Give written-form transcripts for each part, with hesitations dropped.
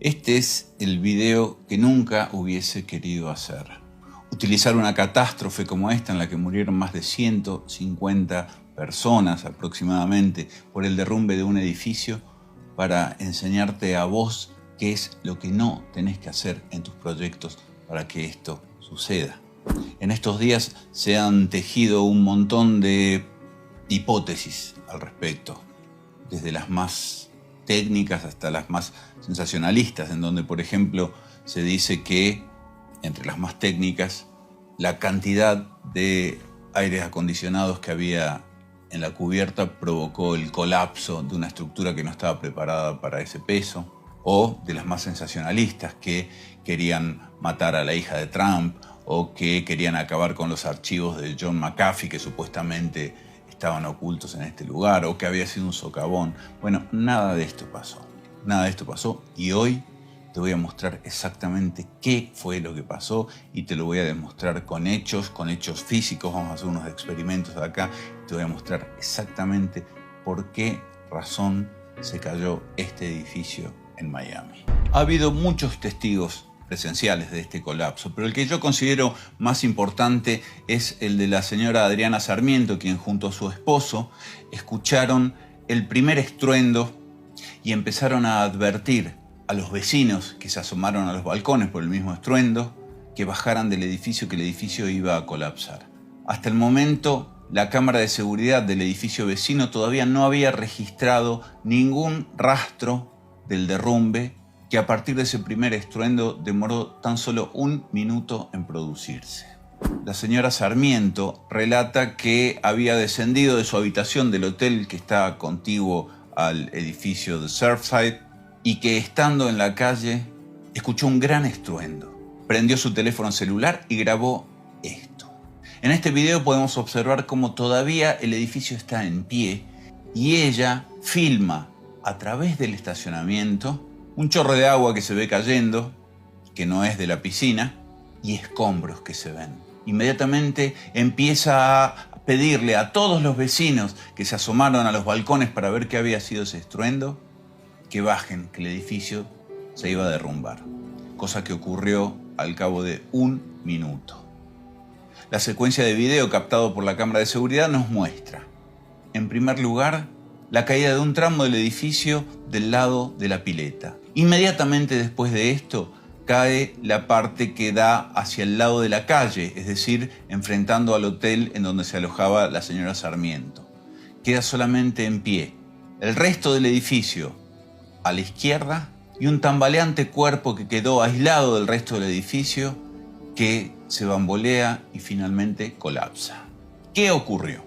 Este es el video que nunca hubiese querido hacer. Utilizar una catástrofe como esta, en la que murieron más de 150 personas aproximadamente por el derrumbe de un edificio, para enseñarte a vos qué es lo que no tenés que hacer en tus proyectos para que esto suceda. En estos días se han tejido un montón de hipótesis al respecto, desde las más técnicas hasta las más sensacionalistas, en donde, por ejemplo, se dice que, entre las más técnicas, la cantidad de aires acondicionados que había en la cubierta provocó el colapso de una estructura que no estaba preparada para ese peso, o de las más sensacionalistas, que querían matar a la hija de Trump, o que querían acabar con los archivos de John McAfee, que supuestamente estaban ocultos en este lugar, o que había sido un socavón. Bueno, nada de esto pasó. Nada de esto pasó, y hoy te voy a mostrar exactamente qué fue lo que pasó, y te lo voy a demostrar con hechos físicos. Vamos a hacer unos experimentos acá, y te voy a mostrar exactamente por qué razón se cayó este edificio en Miami. Ha habido muchos testigos presenciales de este colapso, pero el que yo considero más importante es el de la señora Adriana Sarmiento, quien junto a su esposo escucharon el primer estruendo y empezaron a advertir a los vecinos que se asomaron a los balcones por el mismo estruendo que bajaran del edificio, que el edificio iba a colapsar. Hasta el momento, la cámara de seguridad del edificio vecino todavía no había registrado ningún rastro del derrumbe, que a partir de ese primer estruendo demoró tan solo 1 minuto en producirse. La señora Sarmiento relata que había descendido de su habitación del hotel que está contiguo al edificio de Surfside y que, estando en la calle, escuchó un gran estruendo. Prendió su teléfono celular y grabó esto. En este video podemos observar cómo todavía el edificio está en pie y ella filma a través del estacionamiento un chorro de agua que se ve cayendo, que no es de la piscina, y escombros que se ven. Inmediatamente empieza a pedirle a todos los vecinos que se asomaron a los balcones para ver qué había sido ese estruendo, que bajen, que el edificio se iba a derrumbar. Cosa que ocurrió al cabo de 1 minuto. La secuencia de video captado por la cámara de seguridad nos muestra, en primer lugar, la caída de un tramo del edificio del lado de la pileta. Inmediatamente después de esto, cae la parte que da hacia el lado de la calle, es decir, enfrentando al hotel en donde se alojaba la señora Sarmiento. Queda solamente en pie el resto del edificio a la izquierda y un tambaleante cuerpo que quedó aislado del resto del edificio, que se bambolea y finalmente colapsa. ¿Qué ocurrió?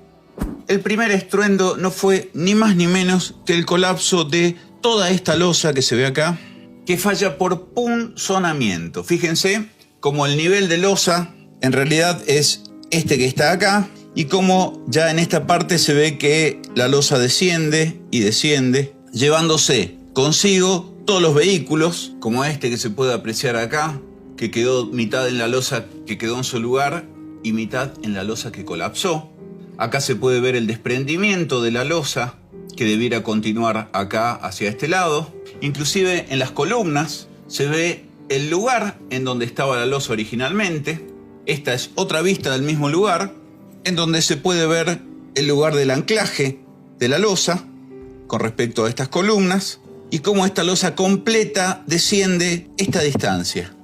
El primer estruendo no fue ni más ni menos que el colapso de toda esta losa que se ve acá, que falla por punzonamiento. Fíjense cómo el nivel de losa en realidad es este que está acá, y cómo ya en esta parte se ve que la losa desciende y desciende, llevándose consigo todos los vehículos, como este que se puede apreciar acá, que quedó mitad en la losa que quedó en su lugar y mitad en la losa que colapsó. Acá se puede ver el desprendimiento de la losa, que debiera continuar acá hacia este lado. Inclusive en las columnas se ve el lugar en donde estaba la losa originalmente. Esta es otra vista del mismo lugar, en donde se puede ver el lugar del anclaje de la losa con respecto a estas columnas, y cómo esta losa completa desciende esta distancia.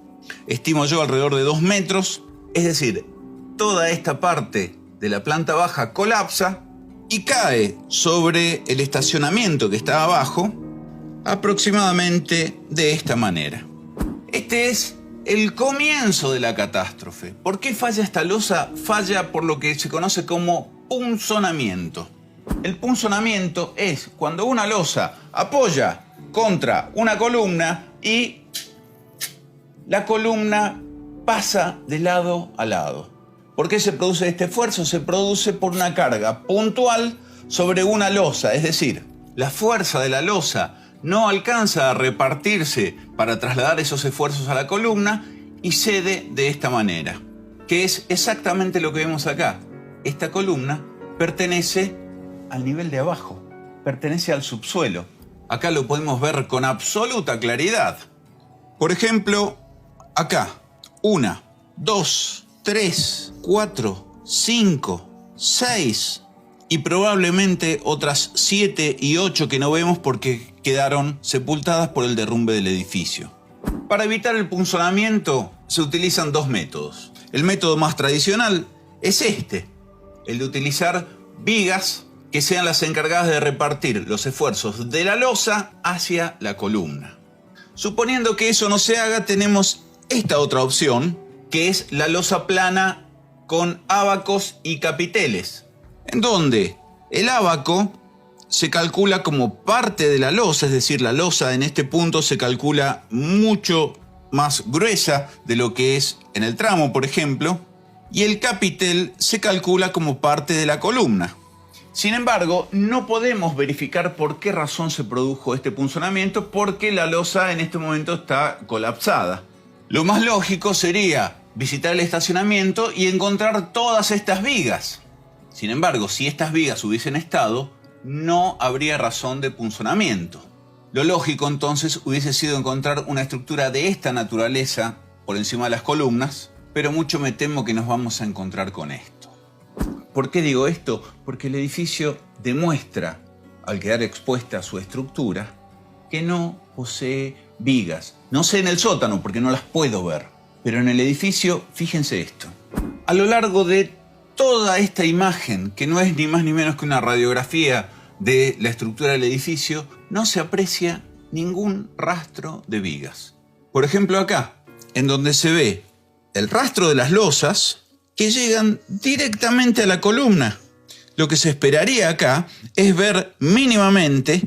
Estimo yo alrededor de 2 metros, es decir, toda esta parte de la planta baja colapsa y cae sobre el estacionamiento que está abajo, aproximadamente de esta manera. Este es el comienzo de la catástrofe. ¿Por qué falla esta losa? Falla por lo que se conoce como punzonamiento. El punzonamiento es cuando una losa apoya contra una columna y la columna pasa de lado a lado. ¿Por qué se produce este esfuerzo? Se produce por una carga puntual sobre una losa, es decir, la fuerza de la losa no alcanza a repartirse para trasladar esos esfuerzos a la columna y cede de esta manera, que es exactamente lo que vemos acá. Esta columna pertenece al nivel de abajo, pertenece al subsuelo. Acá lo podemos ver con absoluta claridad. Por ejemplo, acá, 1, 2, 3, 4, 5, 6 y probablemente otras 7 y 8 que no vemos porque quedaron sepultadas por el derrumbe del edificio. Para evitar el punzonamiento se utilizan dos métodos. El método más tradicional es el de utilizar vigas que sean las encargadas de repartir los esfuerzos de la losa hacia la columna. Suponiendo que eso no se haga, tenemos esta otra opción, que es la losa plana con ábacos y capiteles, en donde el ábaco se calcula como parte de la losa, es decir, la losa en este punto se calcula mucho más gruesa de lo que es en el tramo, por ejemplo, y el capitel se calcula como parte de la columna. Sin embargo, no podemos verificar por qué razón se produjo este punzonamiento, porque la losa en este momento está colapsada. Lo más lógico sería visitar el estacionamiento y encontrar todas estas vigas. Sin embargo, si estas vigas hubiesen estado, no habría razón de punzonamiento. Lo lógico entonces hubiese sido encontrar una estructura de esta naturaleza por encima de las columnas, pero mucho me temo que nos vamos a encontrar con esto. ¿Por qué digo esto? Porque el edificio demuestra, al quedar expuesta su estructura, que no posee vigas. No sé en el sótano porque no las puedo ver, pero en el edificio, fíjense esto. A lo largo de toda esta imagen, que no es ni más ni menos que una radiografía de la estructura del edificio, no se aprecia ningún rastro de vigas. Por ejemplo acá, en donde se ve el rastro de las losas que llegan directamente a la columna. Lo que se esperaría acá es ver mínimamente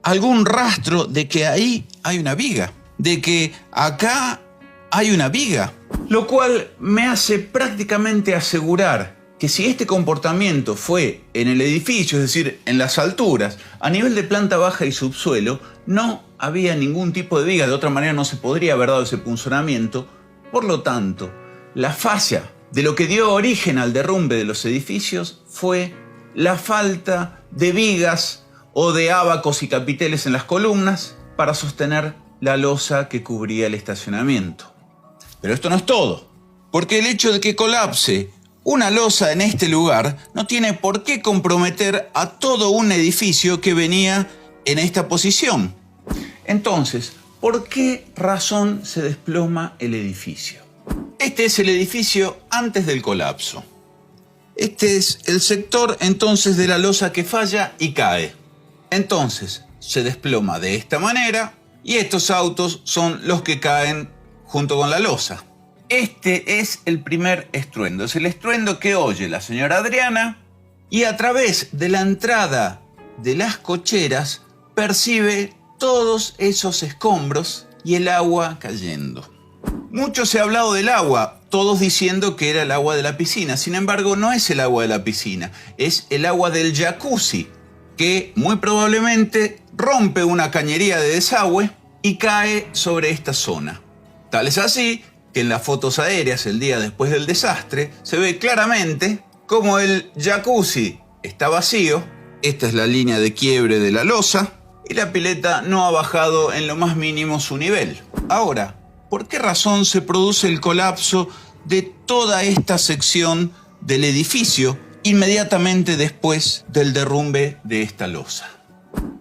algún rastro de que ahí hay una viga, de que acá hay una viga, lo cual me hace prácticamente asegurar que si este comportamiento fue en el edificio, es decir, en las alturas, a nivel de planta baja y subsuelo, no había ningún tipo de viga, de otra manera no se podría haber dado ese punzonamiento. Por lo tanto, la falla de lo que dio origen al derrumbe de los edificios fue la falta de vigas o de ábacos y capiteles en las columnas para sostener la losa que cubría el estacionamiento. Pero esto no es todo, porque el hecho de que colapse una losa en este lugar no tiene por qué comprometer a todo un edificio que venía en esta posición. Entonces, ¿por qué razón se desploma el edificio? Este es el edificio antes del colapso. Este es el sector entonces de la losa que falla y cae. Entonces se desploma de esta manera y estos autos son los que caen junto con la losa. Este es el primer estruendo, es el estruendo que oye la señora Adriana y a través de la entrada de las cocheras percibe todos esos escombros y el agua cayendo. Mucho se ha hablado del agua, todos diciendo que era el agua de la piscina. Sin embargo, no es el agua de la piscina, es el agua del jacuzzi, que muy probablemente rompe una cañería de desagüe y cae sobre esta zona. Tal es así que en las fotos aéreas el día después del desastre se ve claramente cómo el jacuzzi está vacío. Esta es la línea de quiebre de la losa y la pileta no ha bajado en lo más mínimo su nivel. Ahora, ¿por qué razón se produce el colapso de toda esta sección del edificio inmediatamente después del derrumbe de esta losa?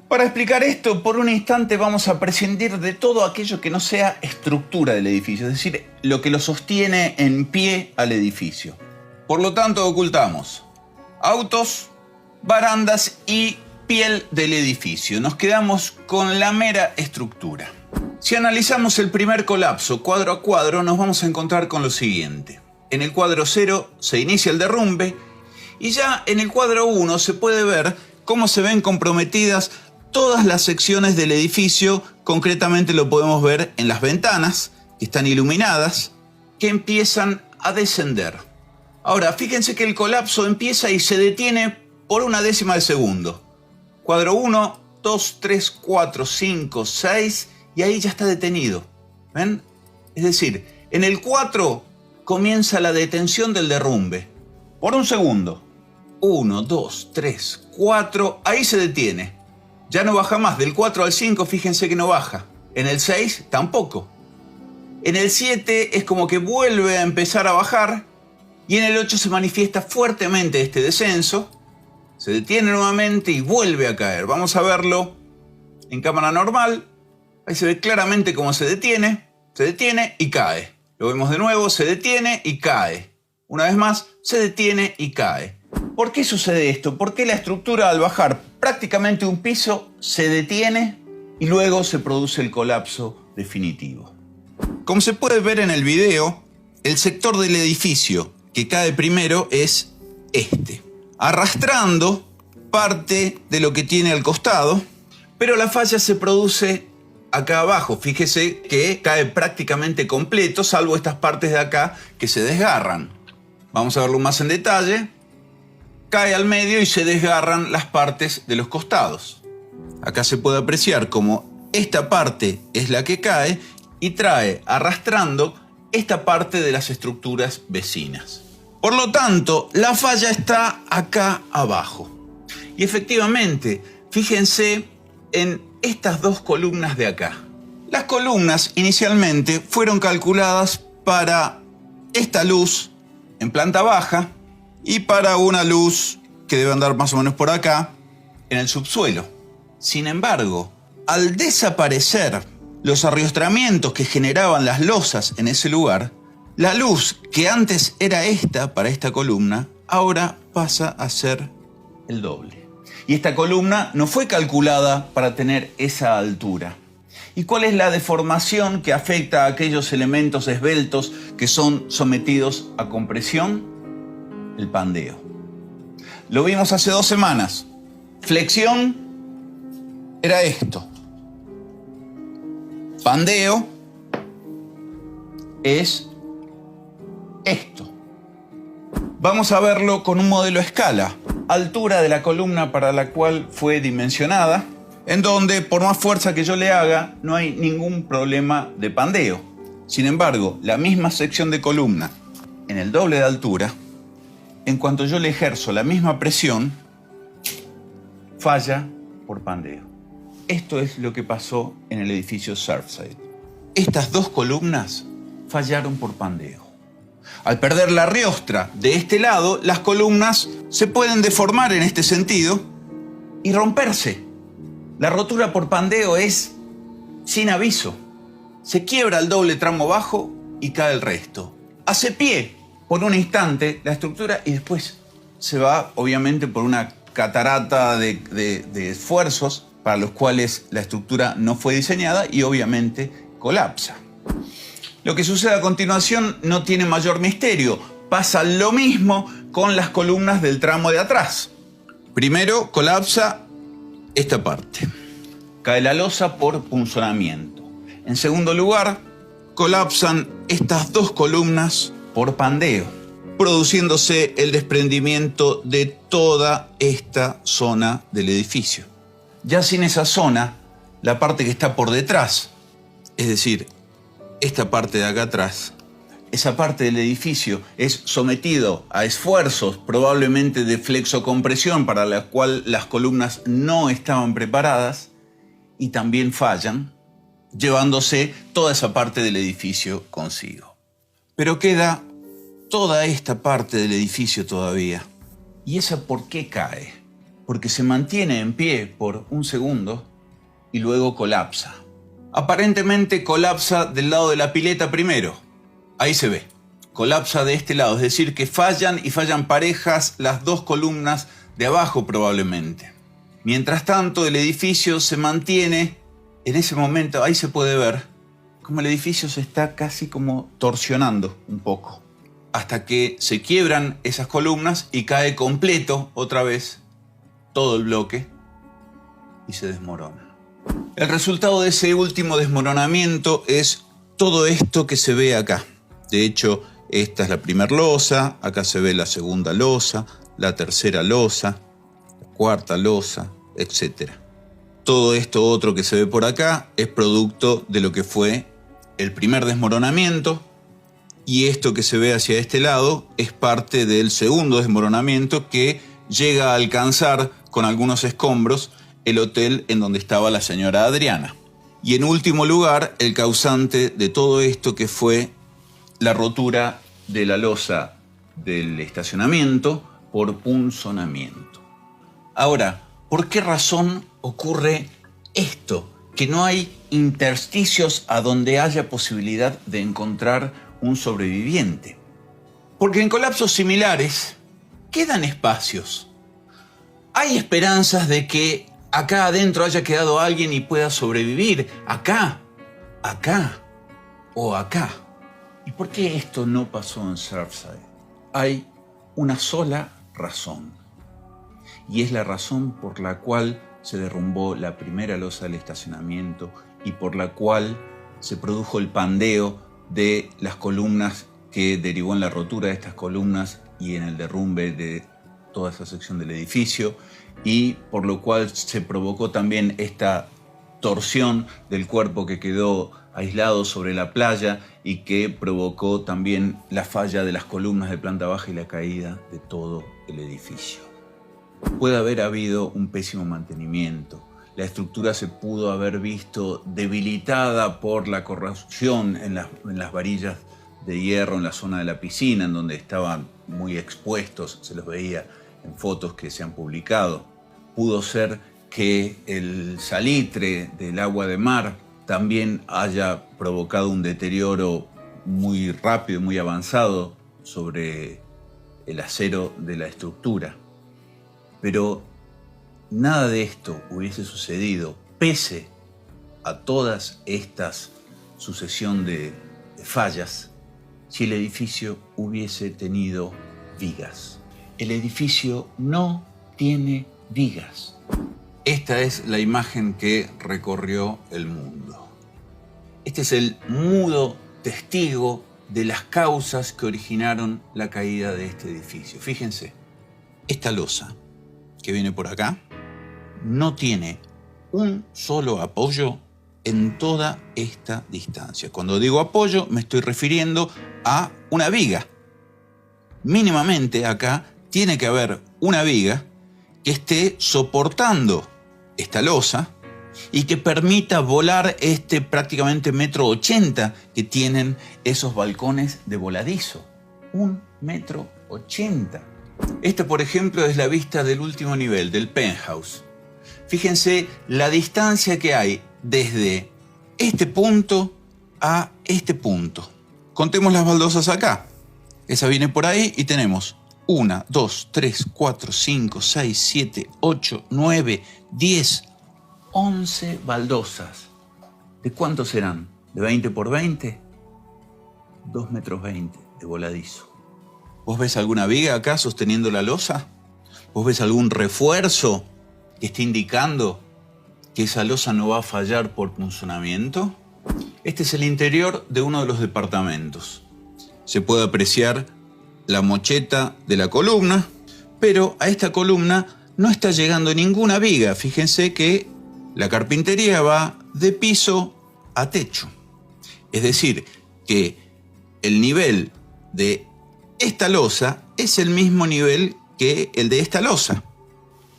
Para explicar esto, por un instante vamos a prescindir de todo aquello que no sea estructura del edificio, es decir, lo que lo sostiene en pie al edificio. Por lo tanto, ocultamos autos, barandas y piel del edificio. Nos quedamos con la mera estructura. Si analizamos el primer colapso cuadro a cuadro, nos vamos a encontrar con lo siguiente. En el cuadro 0 se inicia el derrumbe y ya en el cuadro 1 se puede ver cómo se ven comprometidas todas las secciones del edificio. Concretamente lo podemos ver en las ventanas, que están iluminadas, que empiezan a descender. Ahora, fíjense que el colapso empieza y se detiene por una décima de segundo. Cuadro 1, 2, 3, 4, 5, 6... y ahí ya está detenido. ¿Ven? Es decir, en el 4 comienza la detención del derrumbe. Por un segundo. 1, 2, 3, 4. Ahí se detiene. Ya no baja más. Del 4 al 5, fíjense que no baja. En el 6 tampoco. En el 7 es como que vuelve a empezar a bajar y en el 8 se manifiesta fuertemente este descenso, se detiene nuevamente y vuelve a caer. Vamos a verlo en cámara normal. Ahí se ve claramente cómo se detiene y cae. Lo vemos de nuevo, se detiene y cae. Una vez más, se detiene y cae. ¿Por qué sucede esto? ¿Por qué la estructura al bajar prácticamente un piso se detiene y luego se produce el colapso definitivo? Como se puede ver en el video, el sector del edificio que cae primero es este, arrastrando parte de lo que tiene al costado, pero la falla se produce acá abajo. Fíjese que cae prácticamente completo, salvo estas partes de acá que se desgarran. Vamos a verlo más en detalle. Cae al medio y se desgarran las partes de los costados. Acá se puede apreciar cómo esta parte es la que cae y trae arrastrando esta parte de las estructuras vecinas. Por lo tanto, la falla está acá abajo. Y efectivamente, fíjense en estas dos columnas de acá. Las columnas inicialmente fueron calculadas para esta luz en planta baja y para una luz que debe andar más o menos por acá en el subsuelo. Sin embargo, al desaparecer los arriostramientos que generaban las losas en ese lugar, la luz que antes era esta para esta columna, ahora pasa a ser el doble. Y esta columna no fue calculada para tener esa altura. ¿Y cuál es la deformación que afecta a aquellos elementos esbeltos que son sometidos a compresión? El pandeo. Lo vimos hace 2 semanas. Flexión era esto. Pandeo es esto. Vamos a verlo con un modelo a escala. Altura de la columna para la cual fue dimensionada, en donde por más fuerza que yo le haga, no hay ningún problema de pandeo. Sin embargo, la misma sección de columna en el doble de altura, en cuanto yo le ejerzo la misma presión, falla por pandeo. Esto es lo que pasó en el edificio Surfside. Estas dos columnas fallaron por pandeo. Al perder la riostra de este lado, las columnas se pueden deformar en este sentido y romperse. La rotura por pandeo es sin aviso. Se quiebra el doble tramo bajo y cae el resto. Hace pie por un instante la estructura y después se va, obviamente, por una catarata de esfuerzos para los cuales la estructura no fue diseñada y obviamente colapsa. Lo que sucede a continuación no tiene mayor misterio. Pasa lo mismo con las columnas del tramo de atrás. Primero colapsa esta parte. Cae la losa por punzonamiento. En segundo lugar, colapsan estas dos columnas por pandeo, produciéndose el desprendimiento de toda esta zona del edificio. Ya sin esa zona, la parte que está por detrás, es decir, esta parte de acá atrás, esa parte del edificio es sometido a esfuerzos probablemente de flexocompresión para la cual las columnas no estaban preparadas y también fallan, llevándose toda esa parte del edificio consigo. Pero queda toda esta parte del edificio todavía. ¿Y esa por qué cae? Porque se mantiene en pie por un segundo y luego colapsa. Aparentemente colapsa del lado de la pileta primero. Ahí se ve. Colapsa de este lado, es decir, que fallan y fallan parejas las dos columnas de abajo probablemente. Mientras tanto, el edificio se mantiene en ese momento. Ahí se puede ver cómo el edificio se está casi como torsionando un poco, hasta que se quiebran esas columnas y cae completo otra vez todo el bloque y se desmorona. El resultado de ese último desmoronamiento es todo esto que se ve acá. De hecho, esta es la primera losa, acá se ve la segunda losa, la tercera losa, la cuarta losa, etc. Todo esto otro que se ve por acá es producto de lo que fue el primer desmoronamiento, y esto que se ve hacia este lado es parte del segundo desmoronamiento que llega a alcanzar con algunos escombros el hotel en donde estaba la señora Adriana. Y en último lugar, el causante de todo esto, que fue la rotura de la losa del estacionamiento por punzonamiento. Ahora, ¿por qué razón ocurre esto? Que no hay intersticios a donde haya posibilidad de encontrar un sobreviviente. Porque en colapsos similares quedan espacios. Hay esperanzas de que acá adentro haya quedado alguien y pueda sobrevivir. Acá, acá o acá. ¿Y por qué esto no pasó en Surfside? Hay una sola razón. Y es la razón por la cual se derrumbó la primera losa del estacionamiento y por la cual se produjo el pandeo de las columnas, que derivó en la rotura de estas columnas y en el derrumbe de toda esa sección del edificio, y por lo cual se provocó también esta torsión del cuerpo que quedó aislado sobre la playa y que provocó también la falla de las columnas de planta baja y la caída de todo el edificio. Puede haber habido un pésimo mantenimiento. La estructura se pudo haber visto debilitada por la corrosión en las varillas de hierro en la zona de la piscina, en donde estaban muy expuestos, se los veía en fotos que se han publicado. Pudo ser que el salitre del agua de mar también haya provocado un deterioro muy rápido, muy avanzado sobre el acero de la estructura. Pero nada de esto hubiese sucedido pese a todas estas sucesión de fallas si el edificio hubiese tenido vigas. El edificio no tiene vigas. Esta es la imagen que recorrió el mundo. Este es el mudo testigo de las causas que originaron la caída de este edificio. Fíjense, esta losa que viene por acá no tiene un solo apoyo en toda esta distancia. Cuando digo apoyo, me estoy refiriendo a una viga. Mínimamente acá tiene que haber una viga que esté soportando esta losa y que permita volar este prácticamente 1,80 m que tienen esos balcones de voladizo. 1,80 m. Esta, por ejemplo, es la vista del último nivel, del penthouse. Fíjense la distancia que hay desde este punto a este punto. Contemos las baldosas acá. Esa viene por ahí y tenemos 1, 2, 3, 4, 5, 6, 7, 8, 9, 10, 11 baldosas. ¿De cuántos serán? ¿De 20 por 20? 2,20 metros de voladizo. ¿Vos ves alguna viga acá sosteniendo la losa? ¿Vos ves algún refuerzo que esté indicando que esa losa no va a fallar por punzonamiento? Este es el interior de uno de los departamentos. Se puede apreciar la mocheta de la columna, pero a esta columna no está llegando ninguna viga. Fíjense que la carpintería va de piso a techo. Es decir, que el nivel de esta losa es el mismo nivel que el de esta losa.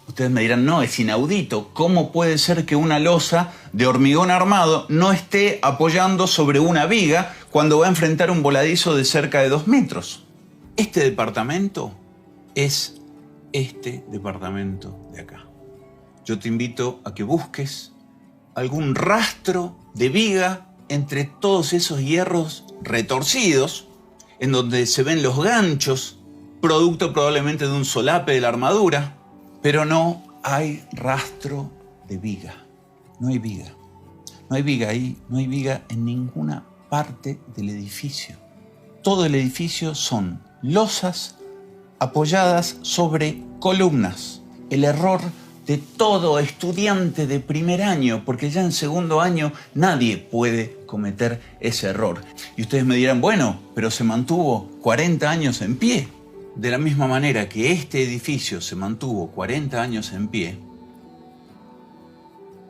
Ustedes me dirán, no, es inaudito. ¿Cómo puede ser que una losa de hormigón armado no esté apoyando sobre una viga cuando va a enfrentar un voladizo de cerca de 2 metros? Este departamento es este departamento de acá. Yo te invito a que busques algún rastro de viga entre todos esos hierros retorcidos, en donde se ven los ganchos, producto probablemente de un solape de la armadura, pero no hay rastro de viga. No hay viga. No hay viga ahí, no hay viga en ninguna parte del edificio. Todo el edificio son losas apoyadas sobre columnas. El error de todo estudiante de primer año, porque ya en segundo año nadie puede cometer ese error. Y ustedes me dirán, bueno, pero se mantuvo 40 años en pie. De la misma manera que este edificio se mantuvo 40 años en pie,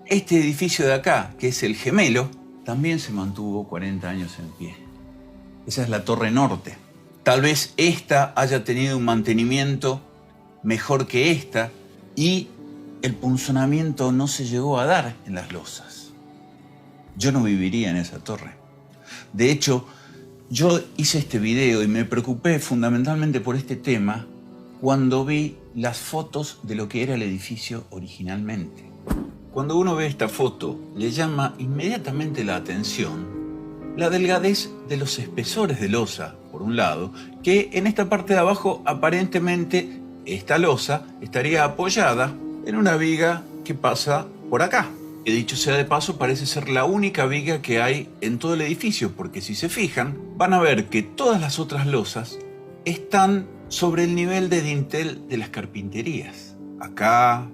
este edificio de acá, que es el gemelo, también se mantuvo 40 años en pie. Esa es la Torre Norte. Tal vez esta haya tenido un mantenimiento mejor que esta y el punzonamiento no se llegó a dar en las losas. yo no viviría en esa torre. De hecho, yo hice este video y me preocupé fundamentalmente por este tema cuando vi las fotos de lo que era el edificio originalmente. Cuando uno ve esta foto, le llama inmediatamente la atención la delgadez de los espesores de losa, por un lado, que en esta parte de abajo aparentemente esta losa estaría apoyada en una viga que pasa por acá. Que dicho sea de paso, parece ser la única viga que hay en todo el edificio, porque si se fijan, van a ver que todas las otras losas están sobre el nivel de dintel de las carpinterías. Acá,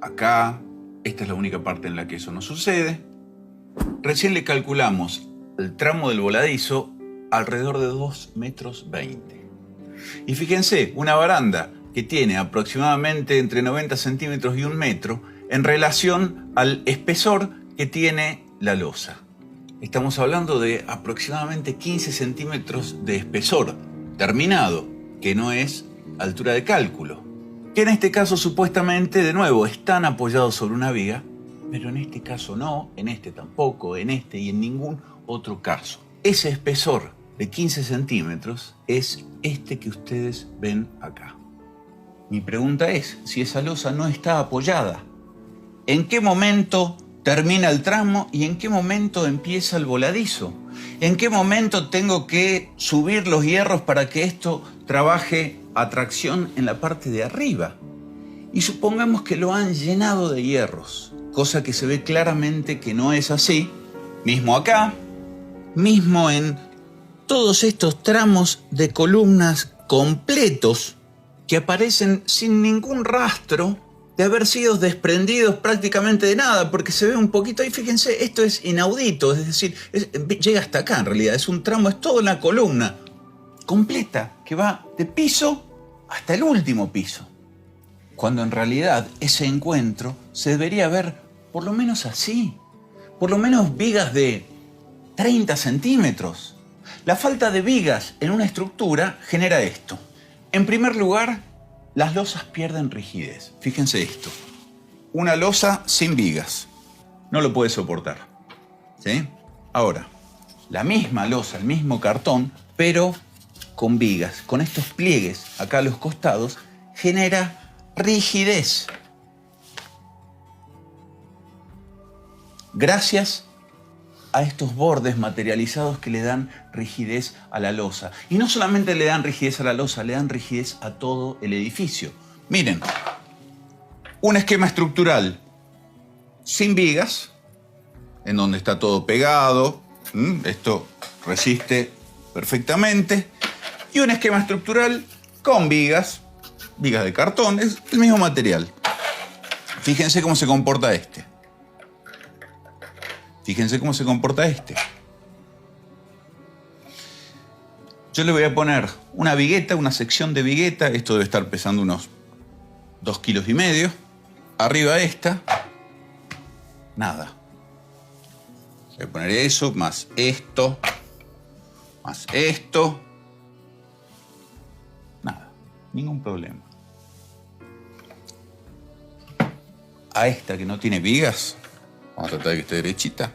acá, esta es la única parte en la que eso no sucede. Recién le calculamos el tramo del voladizo alrededor de 2,20 metros. Y fíjense, una baranda que tiene aproximadamente entre 90 centímetros y 1 metro en relación al espesor que tiene la losa. Estamos hablando de aproximadamente 15 centímetros de espesor terminado, que no es altura de cálculo. Que en este caso supuestamente, de nuevo, están apoyados sobre una viga, pero en este caso no, en este tampoco, en este y en ningún otro caso. Ese espesor de 15 centímetros es este que ustedes ven acá. Mi pregunta es, si esa losa no está apoyada, ¿en qué momento termina el tramo y en qué momento empieza el voladizo? ¿En qué momento tengo que subir los hierros para que esto trabaje a tracción en la parte de arriba? Y supongamos que lo han llenado de hierros, cosa que se ve claramente que no es así, mismo acá, mismo en todos estos tramos de columnas completos que aparecen sin ningún rastro de haber sido desprendidos prácticamente de nada, porque se ve un poquito ahí, fíjense, esto es inaudito, es decir, llega hasta acá en realidad, es un tramo, es toda una columna completa que va de piso hasta el último piso, cuando en realidad ese encuentro se debería ver por lo menos así, por lo menos vigas de 30 centímetros. La falta de vigas en una estructura genera esto. En primer lugar, las losas pierden rigidez. Fíjense esto. Una losa sin vigas. No lo puede soportar. ¿Sí? Ahora, la misma losa, el mismo cartón, pero con vigas, con estos pliegues acá a los costados, genera rigidez. Gracias a estos bordes materializados que le dan rigidez a la losa. Y no solamente le dan rigidez a la losa, le dan rigidez a todo el edificio. Miren, un esquema estructural sin vigas, en donde está todo pegado, esto resiste perfectamente, y un esquema estructural con vigas, vigas de cartón, es el mismo material. Fíjense cómo se comporta este. Fíjense cómo se comporta este. Yo le voy a poner una vigueta, una sección de vigueta. Esto debe estar pesando unos 2,5 kilos. Arriba esta. Nada. Voy a poner eso, más esto. Más esto. Nada. Ningún problema. A esta que no tiene vigas, vamos a tratar de que esté derechita.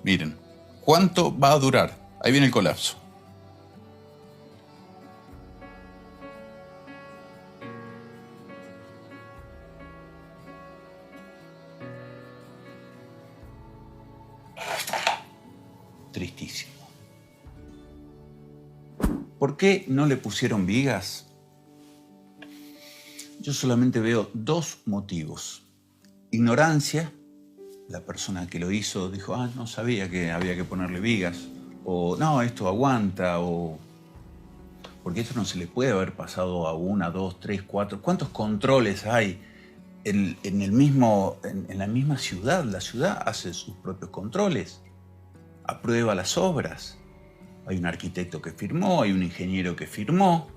Miren, ¿cuánto va a durar? Ahí viene el colapso. Tristísimo. ¿Por qué no le pusieron vigas? Yo solamente veo dos motivos. Ignorancia, la persona que lo hizo dijo, no sabía que había que ponerle vigas, o no, esto aguanta, o porque esto no se le puede haber pasado a 1, 2, 3, 4. ¿Cuántos controles hay en la misma ciudad? La ciudad hace sus propios controles, aprueba las obras. Hay un arquitecto que firmó, hay un ingeniero que firmó.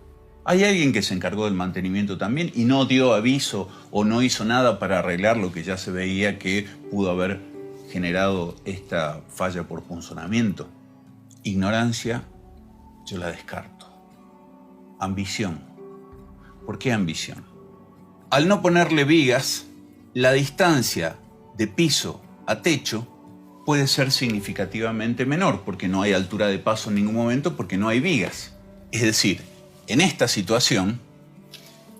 Hay alguien que se encargó del mantenimiento también y no dio aviso o no hizo nada para arreglar lo que ya se veía que pudo haber generado esta falla por punzonamiento. Ignorancia, yo la descarto. Ambición. ¿Por qué ambición? Al no ponerle vigas, la distancia de piso a techo puede ser significativamente menor, porque no hay altura de paso en ningún momento, porque no hay vigas. Es decir, en esta situación,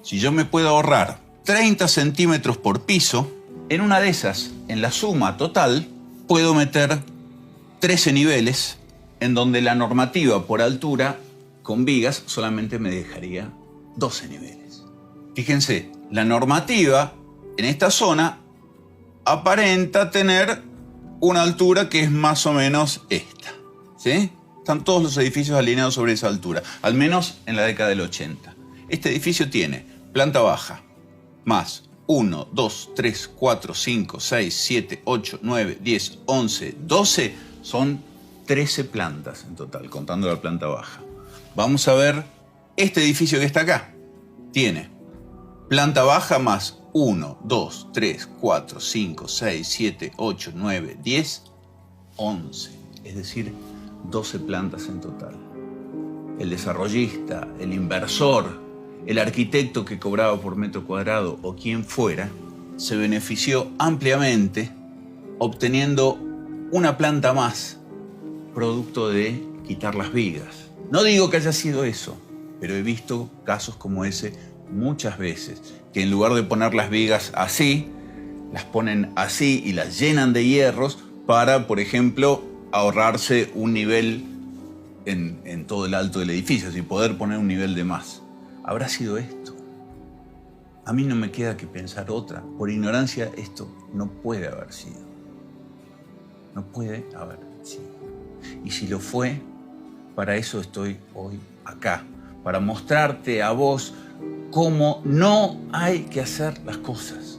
si yo me puedo ahorrar 30 centímetros por piso, en una de esas, en la suma total, puedo meter 13 niveles, en donde la normativa por altura con vigas solamente me dejaría 12 niveles. Fíjense, la normativa en esta zona aparenta tener una altura que es más o menos esta, ¿sí? Están todos los edificios alineados sobre esa altura, al menos en la década del 80. Este edificio tiene planta baja, más 1, 2, 3, 4, 5, 6, 7, 8, 9, 10, 11, 12, son 13 plantas en total, contando la planta baja. Vamos a ver este edificio que está acá. Tiene planta baja más 1, 2, 3, 4, 5, 6, 7, 8, 9, 10, 11. Es decir, 12 plantas en total. El desarrollista, el inversor, el arquitecto que cobraba por metro cuadrado o quien fuera, se benefició ampliamente obteniendo una planta más, producto de quitar las vigas. No digo que haya sido eso, pero he visto casos como ese muchas veces, que en lugar de poner las vigas así, las ponen así y las llenan de hierros para, por ejemplo, ahorrarse un nivel en todo el alto del edificio, y poder poner un nivel de más. ¿Habrá sido esto? A mí no me queda que pensar otra. Por ignorancia, esto no puede haber sido. No puede haber sido. Y si lo fue, para eso estoy hoy acá, para mostrarte a vos cómo no hay que hacer las cosas,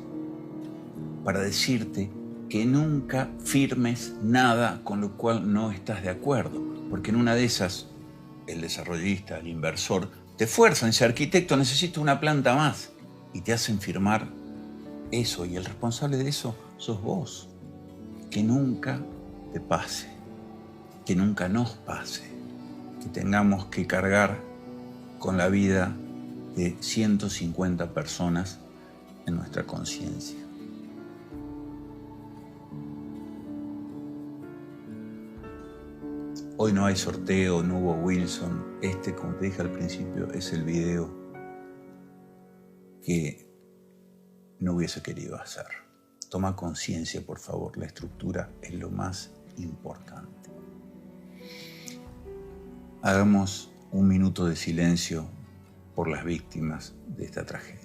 para decirte que nunca firmes nada con lo cual no estás de acuerdo, porque en una de esas, el desarrollista, el inversor, te fuerzan, ese arquitecto necesita una planta más, y te hacen firmar eso, y el responsable de eso sos vos. Que nunca te pase, que nunca nos pase, que tengamos que cargar con la vida de 150 personas en nuestra conciencia. Hoy no hay sorteo, no hubo Wilson. Como te dije al principio, es el video que no hubiese querido hacer. Toma conciencia, por favor. La estructura es lo más importante. Hagamos un minuto de silencio por las víctimas de esta tragedia.